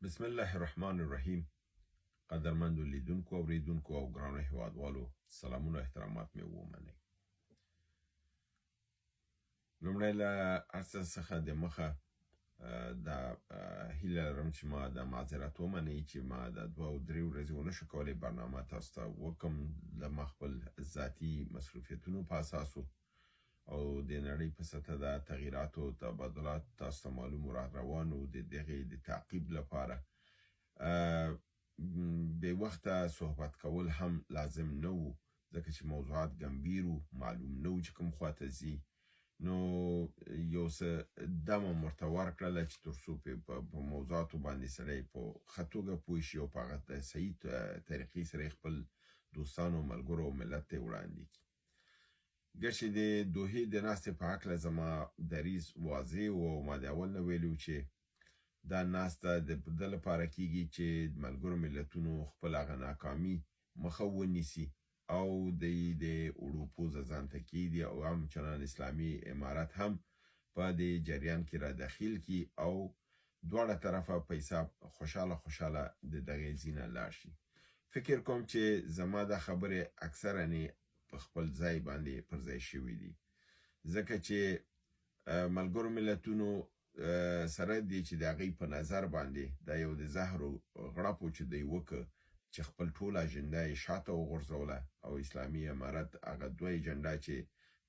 بسم الله الرحمن الرحیم. قدرمندو لیدونکو اوریدونکو او ګرانو هیوادوالو، سلامونه احترامات مې ومنئ. لومړی له هر څه څخه د مخه دا هیله لرم چې ما د معذرت ومنئ چې ما د 2 او 3 ورځې ونشو کولی برنامه تاسو ته وکم د ما خپل ذاتي مصروفیتونو په اساسو او د نړۍ په سطحه د تغییراتو او تبادلات تاسو ته معلوم روانو د دغې د تعقیب لپاره به وخته صحبت کول هم لازم نه وو، ځکه چې موضوعات ګمبیر وو، معلوم نه وو چې کوم خواته ځي. نو یو څه دمه ورته ورکړله چې تر څو په موضوعاتو باندې سړی په ښه توګه پوه شي او په هغه صحیح طریقې سره خپل دوستانو ملګرو او ملت ته وړاندې کړي. ګرچې د دوحې د ناستې په هکله زما دریځ واضح و او ما د اول نه ویلي و چې دا ناسته د ده لپاره کیږي چې ملګرو ملتونو خپل هغه ناکامي مخه ونیسي او د اروپو ځانته کیږي او هم چنان اسلامي امارت هم په دې جریان کې را داخل کی او دواړه طرفه پیسې خوشاله د دغه زینه لاړ شي. فکر کوم چې زما د خبره اکثره نه په خپل ځای باندې پر ځای شوې دي، ځکه چې ملګرو ملتونو سره دی چې د هغې په نظر باندې دا یو د زهرو غړپو چې دی وکړه چې خپل ټول اجنډا یې شاته وغورځوله او اسلامي امارت هغه 2 اجنډا چې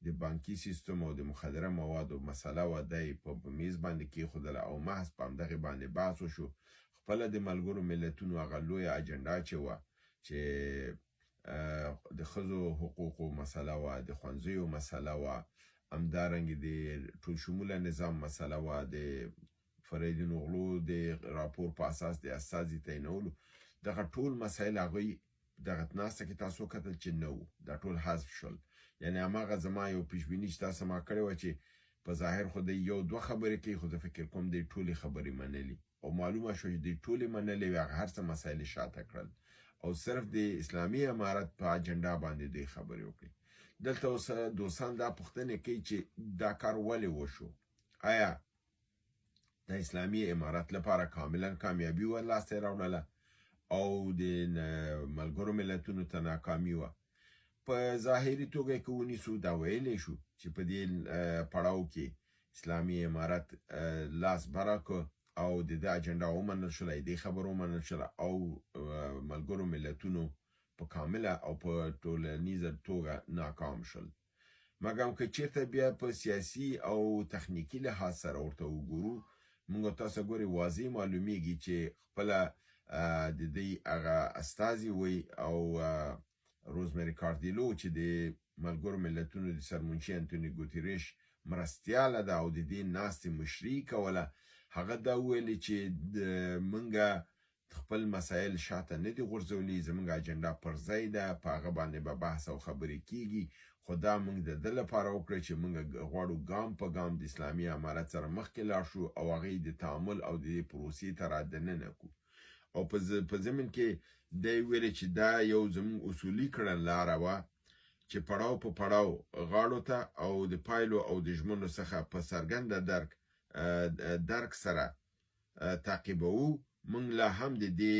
د بانکي سیستم او د مخدره موادو مسله وه دی په میز باندې کېښودله او محض په همدغې باندې بحث وشو. خپله د ملګرو ملتونو هغه لویه اجنډا چې وه چې د ښځو حقوقو مسله وه، د ښوونځیو مسله وه، همدارنګه د ټول شموله نظام مسله وه، د فریدون غلو د راپور په اساس د استازي تعینولو، دغه ټول مسایل هغوی دغه ناسته کې تاسو کتل چې نه وو، دا ټول حذف شول. یعنې هماغه زما یو پیشبیني چې تاسو ما کړې وه چې په ظاهر خو د 1-2 خبرې کوي، خو زه فکر کوم د ټولې خبرې منلي او معلومه شو چې د ټولې منلې وې، هغه هر څه مسایل شاته کړل او صرف د اسلامي امارت په اجنډا باندې د خبرې وکړي. دلته اوس دوستان دا پوښتنه کوي چې دا کار ولې وشو؟ آیا د اسلامي امارت لپاره کاملا کامیابي ور لاسته راوړله او د ملګرو ملتونو ته ناکامي وه؟ په ظاهري توګه که ونیسو دا ویلی شو چې په دې پړاو کې اسلامي امارت لاس بره کړ او د ده اجنډا ومنل شوله، د دې خبره ومنل شوله او ملګرو ملتونو په کامله او په ټولنیزه توګه ناکام شول. مګر که چیرته بیا په سیاسي او تخنیکي لحاظ سره ورته وګورو، موږ تاسو ګورئ واضح معلومیږي چې خپله د دې هغه استازي وی او روزمری کاردیلو چې د ملګرو ملتونو د سرمنشي انتوني ګوتریش مرستیاله ده او د دې ناستې مشري کوله، هغه دا ویلي چې موږ خپل مسایل شاته نه دي غورځولي، زموږ اجنډا پر ځای ده، په هغه باندې به بحث او خبرې کیږي، خو دا موږ د ده لپاره وکړه چې موږ غواړو ګام په ګام د اسلامي امارت سره مخکې لاړ شو او هغې د تعامل او د پروسې ته را دننه کړو. او په ضمن کې دی ویلي چې دا یو زموږ اصولي کړنلاره وه چې پړاو په پړاو غاړو ته او د پایلو او د ژمنو څخه په څرګنده درک سره تعقیبوو. موږ لا هم د دې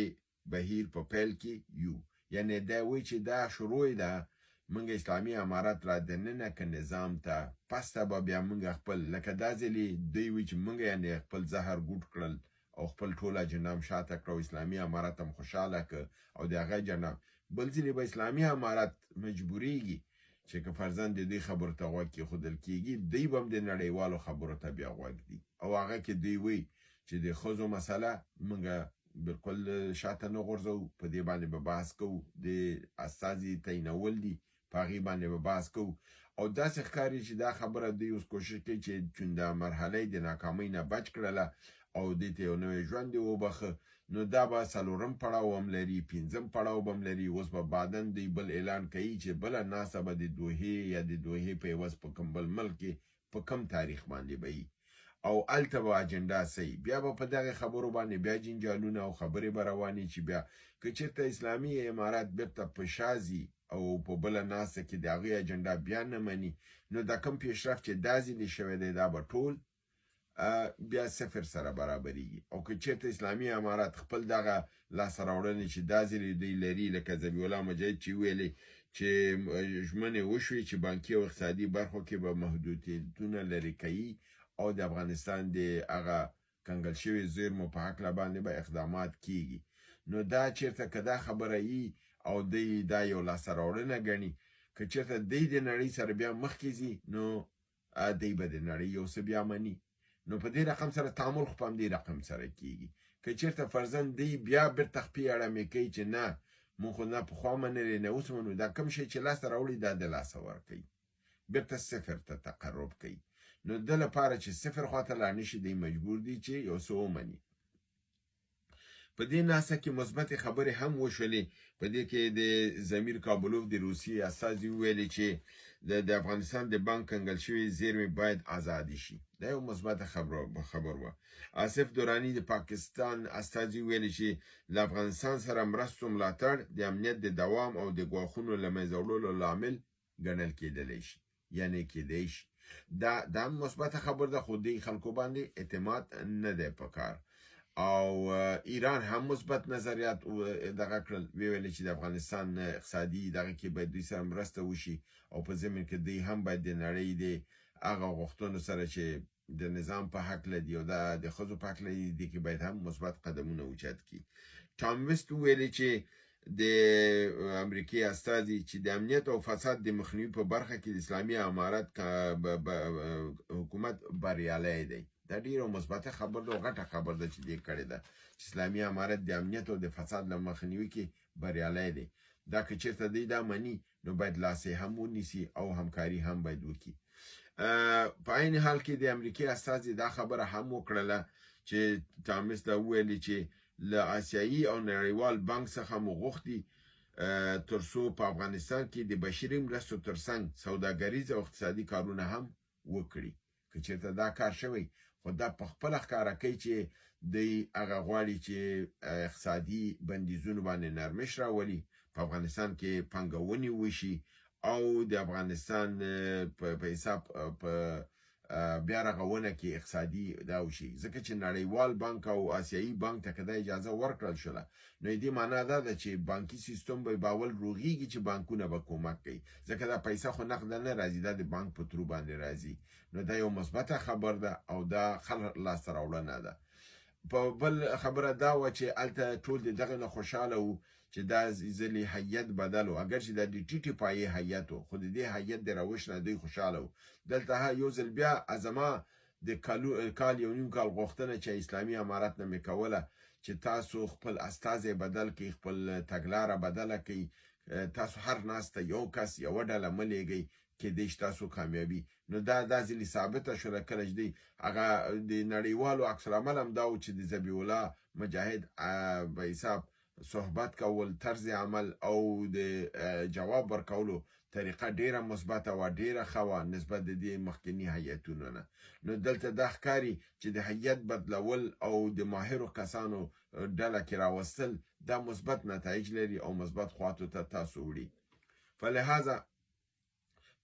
بهیر په پیل کې یو. یعنې دا وایي چې دا شروع ده، موږ اسلامي امارت را دننه که نظام ته پسته به بیا موږ خپل لکه دا ځلې دوی وایي چې موږ یعنې خپل زهر ګوټ کړل او خپل ټول اجنډا هم شاته کړه او اسلامي امارت هم خوشحاله کړ او د هغه اجنډا بل ځلې به اسلامي امارت مجبوریږي چې که فرضاً د دوی خبرو ته غوږ کېښودل کېږي، دوی به هم د نړیوالو خبرو ته بیا غوږ دي او هغه کې دوی وایي چې د ښځو مسله موږ بالکل شاته نه غورځوو، په دې باندې به بحث کوو، د استازي تعینول دي په هغې باندې به بحث کوو. او داسې ښکاري چې دا خبره دوی اوس کوشش کوي چې چون دا مرحله د ناکامۍ نه بچ کړله او دې ته یو نوی ژوند یې وبخه، نو دا به 4م پړاو هم لري، 5م پړاو به هم لري. اوس به بعداً دوی بل اعلان کوي چې بله ناسته به د دوحې یا د دوحې په عوض په کوم بل ملک کې په کم تاریخ باندې به وي او هلته به اجنډا صحیح، بیا به په دغې خبرو باندې بیا جنجالونه او خبرې به روانې چې بیا که چېرته اسلامي امارت بیرته په شا ځي او په بله ناسته کې د هغوی اجنډا بیا نه مني، نو دا کم پیشرفت چې دا ځلې شوی دی دا به ټول بیا صفر سره برابرېږي. او که چېرته اسلامي امارت خپل دغه لاسته راوړنې چې دا ځلې دوی لري لکه ذبیح الله مجاهد چې ویلې چې ژمنې وشوې چې بانکي او اقتصادي برخو کې به محدودیتونه لرې کوي او د افغانستان د هغه کنګل شوي زیرمو په هکله باندې به اقدامات کیږي. نو دا چېرته که دا خبره وي او دی دا یو لاسته راوړنه ګڼي، که چېرته دی د نړۍ سره بیا مخکې ځي نو دی به د نړۍ یو څه بیا مني. نو په دې رقم سره تعامل خو په همدې رقم سره کیږي. که چېرته فرضاً دی بیا بیرته خپې اړمې کوي چې نه مونږ خو نه پخوا منلې نه اوس منو، دا کوم شی چې لاسته راوړي دا د لاسه ورکوي، بیرته صفر ته تقرب کوي. نو د لپاره چې صفر خواته لاړ نشي دی مجبور دی چې یو څه ومني. په دې ناسه کې مثبتې خبرې هم وشولې. په دې کې د ضمیر کابلوف د روسیې استازي وویلې چې د افغانستان د بانک کنګل شوي زیرمې باید آزادې شي. دا یو مثبته خبر وه. آصف دوراني د پاکستان استازي ویلې چې له افغانستان سره مرستو ملاتړ د امنیت د دوام او د ګواښونو له منځه وړلو لامل ګڼل کېدلی شي، یعنې کېدی شي. دا مثبته خبر ده، خو دې خلکو باندې اعتماد نه دی پکار. او ایران هم مثبت نظریات دغه کړل، ویل چې د افغانستان اقتصادي دغه کې باید دوی سره مرسته وشي او په ضمن کې دوی هم باید د نړۍ د هغه غوښتنو سره چې د نظام په هکله دي او د ښځو په هکله دي کې باید هم مثبت قدمونه اوچت کړي. ټام ویسټ ویلي چې د امریکای استازي چې د امنیت او فساد د مخنیوي په برخه کې د اسلامي امارت حکومت بریالی دی. دا ډیره مثبته خبر ده او غټه خبر ده چې دې کړې ده چې اسلامي امارت د امنیت او د فساد له مخنیوي کې بریالی دی. دا که چېرته دی دا مني نو باید لاسې هم ونیسي او همکاري هم باید وکړي. په عین حال کې د امریکای استازي دا خبره هم وکړله چې ټامس دا وویلي چې له آسیایي او نړیوال بانک څخه مو غوښتي تر څو په افغانستان کې د بشري مرستو ترڅنګ سوداګریز او اقتصادي کارونه هم وکړي. که چېرته دا کار شوی خو دا په خپله ښکاره کوي چې دوی هغه غواړي چې اقتصادي بندیزونو باندې نرمش راولي، په افغانستان کې پانګونې وشي او د افغانستان په حساب په بیا رغونه کې اقتصادي دا وشي. ځکه چې نړیوال بانک او آسیایي بانک ته که دا اجازه ورکړل شوله نو دې معنا دا ده چې بانکي سیستم به باول روغیږي چې بانکونه به کومک کوي، ځکه دا پیسه خو نقده نه راځي، دا د بانک په ترو باندې راځي. نو دا یو مثبته خبر ده او دا خلک لاسته راوړنه ده. په بل خبره دا وه چې هلته ټول د دغه نه خوشحاله وو چې دا ځلې هیئت بدل و، اگر چې دا د ټیټې پایې هیئت و خو د دې هیئت د راوش نه دوی خوشحاله وو. دلته یو ځل بیا ازما د کال یو نیم کال غوښتنه چې اسلامي امارت نه مې کوله چې تاسو خپل استازی بدل کړئ، خپل تګلاره بدله کړئ، تاسو هر ناسته یو کس یوه ډله مه لېږئ کېدای شي تاسو کامیابي. نو دا ځلې ثابته شوله کله چې دی هغه د نړیوالو عکس العمل هم دا و چې د ذبیح الله مجاهد په حساب صحبت کول، طرز عمل او د جواب ورکولو طریقه ډیره مثبته وه، ډیره ښه وه نسبت د دې مخکیني هیئتونو نه. نو دلته دا ښکاري چې د هیئت بدلول او د ماهرو کسانو ډله کې راوستل دا مثبت نتایج لري او مثبت خواطو ته تاسو وړي. فلهذا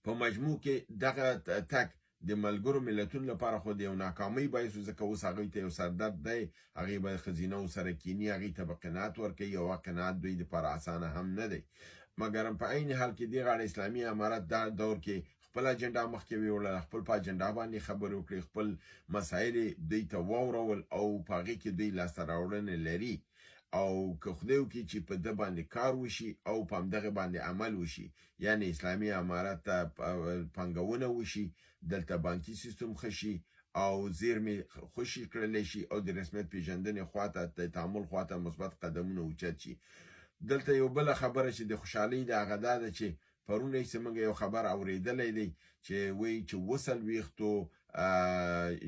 په مجموع کې دغه تګ د ملګرو ملتونو لپاره خو د یو ناکامۍ باعث و، ځکه اوس هغوی ته یو سردرد دی، هغې به خزینه ورسره کیني، هغې ته به قناعت ورکوي او قناعت دوی دپاره اسانه هم نه دی. مګر په عین حال کې دې غاړه اسلامي امارت دا دور کې خپل اجنډا مخکې ویوړله، خپل په اجنډا باندې خبرې وکړې، خپل مسایل دوی ته واورول او په هغې کې دوی لاسته راوړنې لري. او که خدای وکړي چې په ده باندې کار وشي او په همدغه باندې عمل وشي، یعنی اسلامي امارت ته پانګونه وشي، دلته بانکي سیستم ښه شي او زیرمې خوشي کړلی شي او د رسمیت پیژندنې خواته د تعامل خواته مثبت قدمونه اوچت شي. دلته یو بله خبره چې د خوشحالۍ د هغه دا ده چې پرون هیڅ موږ یو خبر اورېدلی دی چې وایي چې 400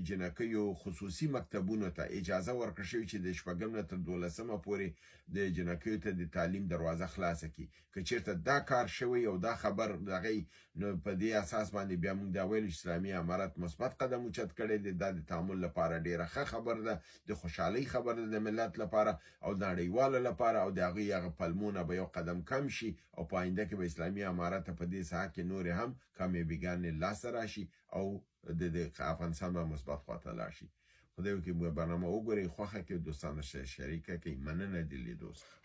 جنکیو خصوصي مکتبونو ته اجازه ورکړل شوې چې د 6 نه تر 12 پورې د جنکیو ته د تعلیم دروازه خلاصه کړي. که چېرته دا کار شوی او دا خبر دغی نو په دې اساس باندې بیا موږ دا ویلو چې اسلامي امارت مثبت قدم اوچت کړی دی. دا د تعامل لپاره ډیره ښه خبر ده، د خوشحالۍ خبر ده د ملت لپاره او د نړیوالو لپاره، او د هغوی هغه پلمونه به یو قدم کم شي او په آینده کې به اسلامي امارت په دې ساحه کې نورې هم کامیابیګانې لاسته راشي او د افغانستان به مثبت خواته لاړ شي. خدای وکړي موږ برنامه وګورئ، خوښه کې دوستانو سره شریکه کړئ. مننه د لیدو څخه.